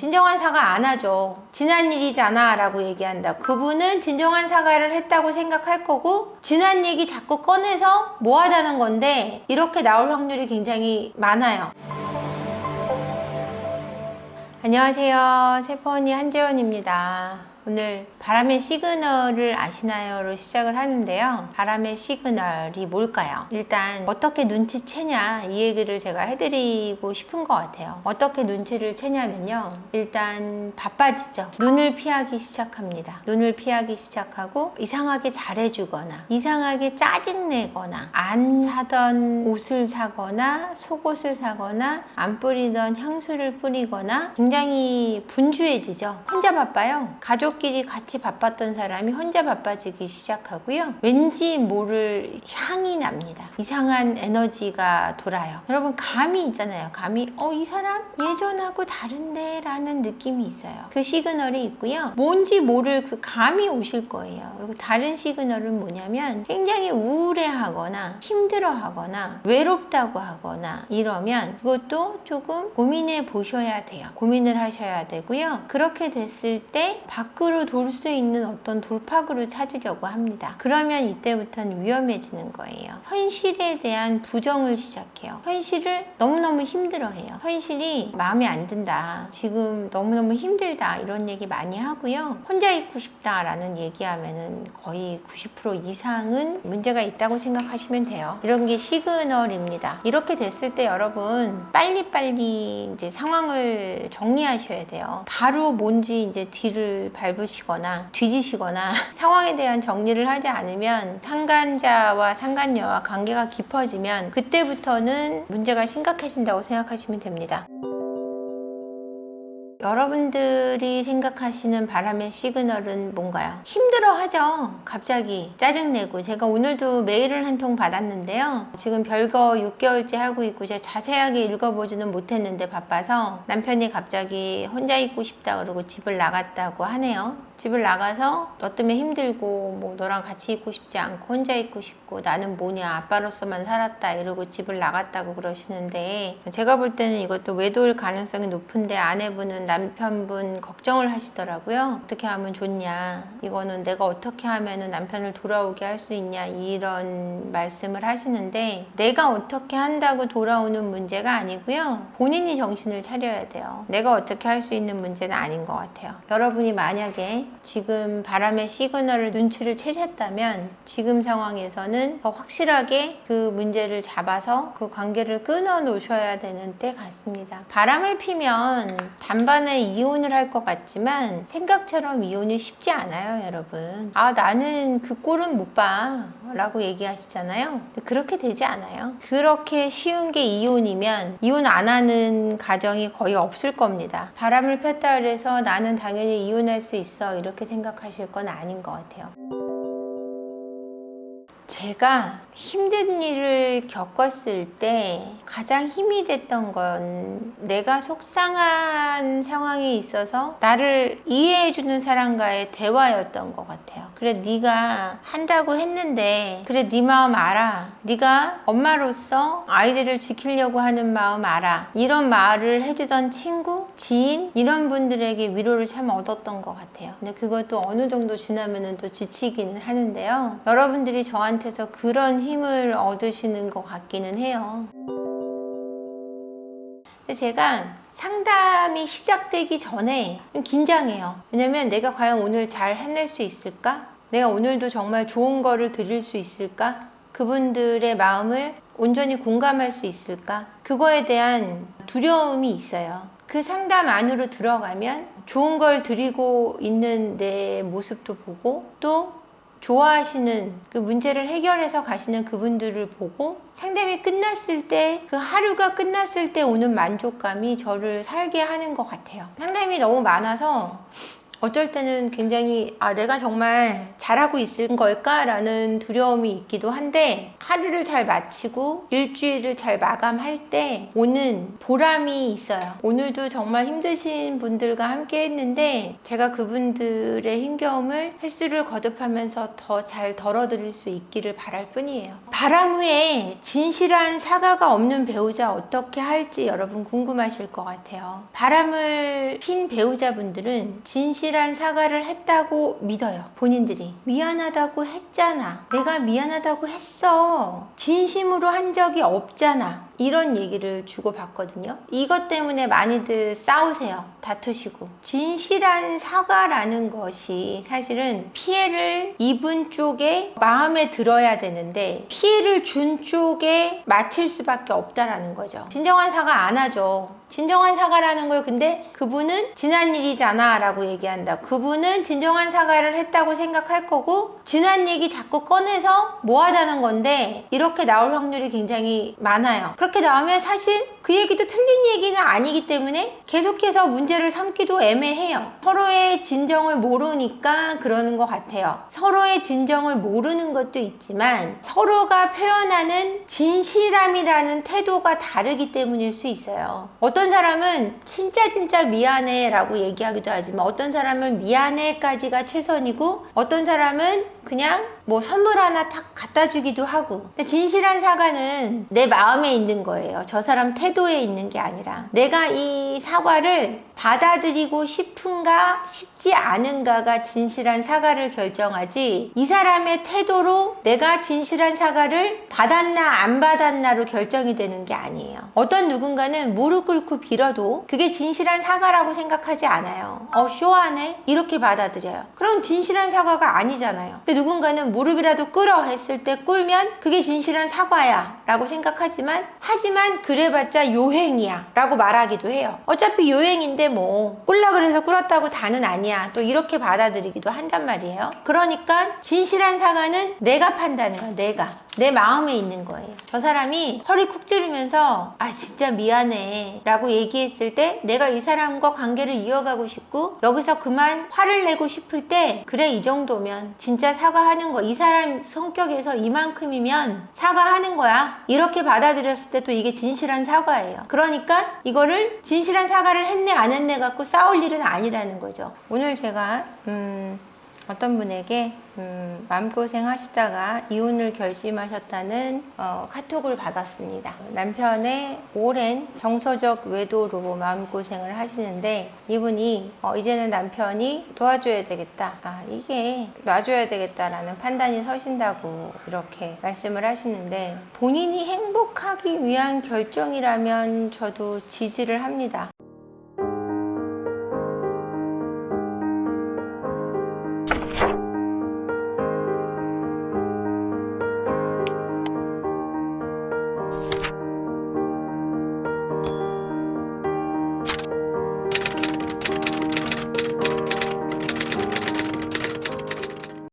진정한 사과 안 하죠. 지난 일이잖아 라고 얘기한다. 그분은 진정한 사과를 했다고 생각할 거고 지난 얘기 자꾸 꺼내서 뭐 하자는 건데 이렇게 나올 확률이 굉장히 많아요. 안녕하세요. 세포언니 한재원입니다. 오늘 바람의 시그널을 아시나요?로 시작을 하는데요. 바람의 시그널이 뭘까요? 일단 어떻게 눈치채냐 이 얘기를 제가 해드리고 싶은 것 같아요. 어떻게 눈치를 채냐면요. 일단 바빠지죠. 눈을 피하기 시작합니다. 눈을 피하기 시작하고 이상하게 잘해주거나 이상하게 짜증내거나 안 사던 옷을 사거나 속옷을 사거나 안 뿌리던 향수를 뿌리거나 굉장히 분주해지죠. 혼자 바빠요. 가족끼리 같이 바빴던 사람이 혼자 바빠지기 시작하고요. 왠지 모를 향이 납니다. 이상한 에너지가 돌아요. 여러분 감이 있잖아요. 감이 이 사람 예전하고 다른데 라는 느낌이 있어요. 그 시그널이 있고요. 뭔지 모를 그 감이 오실 거예요. 그리고 다른 시그널은 뭐냐면 굉장히 우울해하거나 힘들어하거나 외롭다고 하거나 이러면 그것도 조금 고민해 보셔야 돼요. 고민을 하셔야 되고요. 그렇게 됐을 때 밖으로 돌 수 있는 어떤 돌파구를 찾으려고 합니다. 그러면 이때부터는 위험해지는 거예요. 현실에 대한 부정을 시작해요. 현실을 너무너무 힘들어해요. 현실이 마음에 안 든다. 지금 너무너무 힘들다. 이런 얘기 많이 하고요. 혼자 있고 싶다라는 얘기하면은 거의 90% 이상은 문제가 있다고 생각하시면 돼요. 이런 게 시그널입니다. 이렇게 됐을 때 여러분 빨리빨리 이제 상황을 정리하셔야 돼요. 바로 뭔지 이제 뒤를 밟으시거나 뒤지시거나 상황에 대한 정리를 하지 않으면 상간자와 상간녀와 관계가 깊어지면 그때부터는 문제가 심각해진다고 생각하시면 됩니다. 여러분들이 생각하시는 바람의 시그널은 뭔가요? 힘들어 하죠. 갑자기 짜증내고 제가 오늘도 메일을 한 통 받았는데요. 지금 별거 6개월째 하고 있고 제가 자세하게 읽어보지는 못했는데 바빠서 남편이 갑자기 혼자 있고 싶다 그러고 집을 나갔다고 하네요. 집을 나가서 너 때문에 힘들고 뭐 너랑 같이 있고 싶지 않고 혼자 있고 싶고 나는 뭐냐 아빠로서만 살았다 이러고 집을 나갔다고 그러시는데 제가 볼 때는 이것도 외도일 가능성이 높은데 아내분은 남편분 걱정을 하시더라고요. 어떻게 하면 좋냐 이거는 내가 어떻게 하면 남편을 돌아오게 할 수 있냐 이런 말씀을 하시는데 내가 어떻게 한다고 돌아오는 문제가 아니고요. 본인이 정신을 차려야 돼요. 내가 어떻게 할 수 있는 문제는 아닌 것 같아요. 여러분이 만약에 지금 바람의 시그널을 눈치를 채셨다면 지금 상황에서는 더 확실하게 그 문제를 잡아서 그 관계를 끊어 놓으셔야 되는 때 같습니다. 바람을 피면 단번에 이혼을 할 것 같지만 생각처럼 이혼이 쉽지 않아요, 여러분. 나는 그 꼴은 못 봐 라고 얘기하시잖아요. 그렇게 되지 않아요. 그렇게 쉬운 게 이혼이면 이혼 안 하는 가정이 거의 없을 겁니다. 바람을 폈다 그래서 나는 당연히 이혼할 수 있어 이렇게 생각하실 건 아닌 것 같아요. 제가 힘든 일을 겪었을 때 가장 힘이 됐던 건 내가 속상한 상황에 있어서 나를 이해해주는 사람과의 대화였던 것 같아요. 그래 네가 한다고 했는데 그래 네 마음 알아. 네가 엄마로서 아이들을 지키려고 하는 마음 알아. 이런 말을 해주던 친구, 지인 이런 분들에게 위로를 참 얻었던 것 같아요. 근데 그것도 어느 정도 지나면은 또 지치기는 하는데요. 여러분들이 저한테서 그런 힘을 얻으시는 것 같기는 해요. 근데 제가 상담이 시작되기 전에 좀 긴장해요. 왜냐면 내가 과연 오늘 잘 해낼 수 있을까? 내가 오늘도 정말 좋은 거를 드릴 수 있을까? 그분들의 마음을 온전히 공감할 수 있을까? 그거에 대한 두려움이 있어요. 그 상담 안으로 들어가면 좋은 걸 드리고 있는 내 모습도 보고 또 좋아하시는 그 문제를 해결해서 가시는 그분들을 보고 상담이 끝났을 때 그 하루가 끝났을 때 오는 만족감이 저를 살게 하는 것 같아요. 상담이 너무 많아서 어쩔 때는 굉장히 내가 정말 잘하고 있을 걸까? 라는 두려움이 있기도 한데 하루를 잘 마치고 일주일을 잘 마감할 때 오는 보람이 있어요. 오늘도 정말 힘드신 분들과 함께 했는데 제가 그분들의 힘겨움을 횟수를 거듭하면서 더 잘 덜어드릴 수 있기를 바랄 뿐이에요. 바람 후에 진실한 사과가 없는 배우자 어떻게 할지 여러분 궁금하실 것 같아요. 바람을 핀 배우자분들은 진실한 사과를 했다고 믿어요. 본인들이 미안하다고 했잖아, 내가 미안하다고 했어, 진심으로 한 적이 없잖아, 이런 얘기를 주고받거든요. 이것 때문에 많이들 싸우세요. 다투시고. 진실한 사과라는 것이 사실은 피해를 입은 쪽에 마음에 들어야 되는데 피해를 준 쪽에 맞힐 수밖에 없다라는 거죠. 진정한 사과 안 하죠. 진정한 사과라는 걸 근데 그분은 지난 일이잖아 라고 얘기한다. 그분은 진정한 사과를 했다고 생각할 거고 지난 얘기 자꾸 꺼내서 뭐 하자는 건데 이렇게 나올 확률이 굉장히 많아요. 그렇게 나오면 사실 그 얘기도 틀린 얘기는 아니기 때문에 계속해서 문제를 삼기도 애매해요. 서로의 진정을 모르니까 그러는 것 같아요. 서로의 진정을 모르는 것도 있지만 서로가 표현하는 진실함이라는 태도가 다르기 때문일 수 있어요. 어떤 사람은 진짜 미안해 라고 얘기하기도 하지만 어떤 사람은 미안해까지가 최선이고 어떤 사람은 그냥 뭐 선물 하나 탁 갖다 주기도 하고. 근데 진실한 사과는 내 마음에 있는 거예요. 저 사람 태도에 있는 게 아니라 내가 이 사과를 받아들이고 싶은가 싶지 않은가가 진실한 사과를 결정하지 이 사람의 태도로 내가 진실한 사과를 받았나 안 받았나로 결정이 되는 게 아니에요. 어떤 누군가는 무릎 꿇고 빌어도 그게 진실한 사과라고 생각하지 않아요. 쇼하네? 이렇게 받아들여요. 그럼 진실한 사과가 아니잖아요. 근데 누군가는 무릎이라도 꿇어 했을 때 꿇으면 그게 진실한 사과야 라고 생각하지만 하지만 그래봤자 요행이야 라고 말하기도 해요. 어차피 요행인데 뭐 꿇라 그래서 꿇었다고 다는 아니야, 또 이렇게 받아들이기도 한단 말이에요. 그러니까 진실한 사과는 내가 판단해요. 내가 내 마음에 있는 거예요. 저 사람이 허리 쿡 찌르면서 아 진짜 미안해 라고 얘기했을 때 내가 이 사람과 관계를 이어가고 싶고 여기서 그만 화를 내고 싶을 때 그래 이 정도면 진짜 사과하는 거, 이 사람 성격에서 이만큼이면 사과하는 거야, 이렇게 받아들였을 때 또 이게 진실한 사과예요. 그러니까 이거를 진실한 사과를 했네 안 했네 갖고 싸울 일은 아니라는 거죠. 오늘 제가 어떤 분에게 마음고생 하시다가 이혼을 결심하셨다는 카톡을 받았습니다. 남편의 오랜 정서적 외도로 마음고생을 하시는데 이분이 이제는 남편이 도와줘야 되겠다, 이게 놔줘야 되겠다라는 판단이 서신다고 이렇게 말씀을 하시는데 본인이 행복하기 위한 결정이라면 저도 지지를 합니다.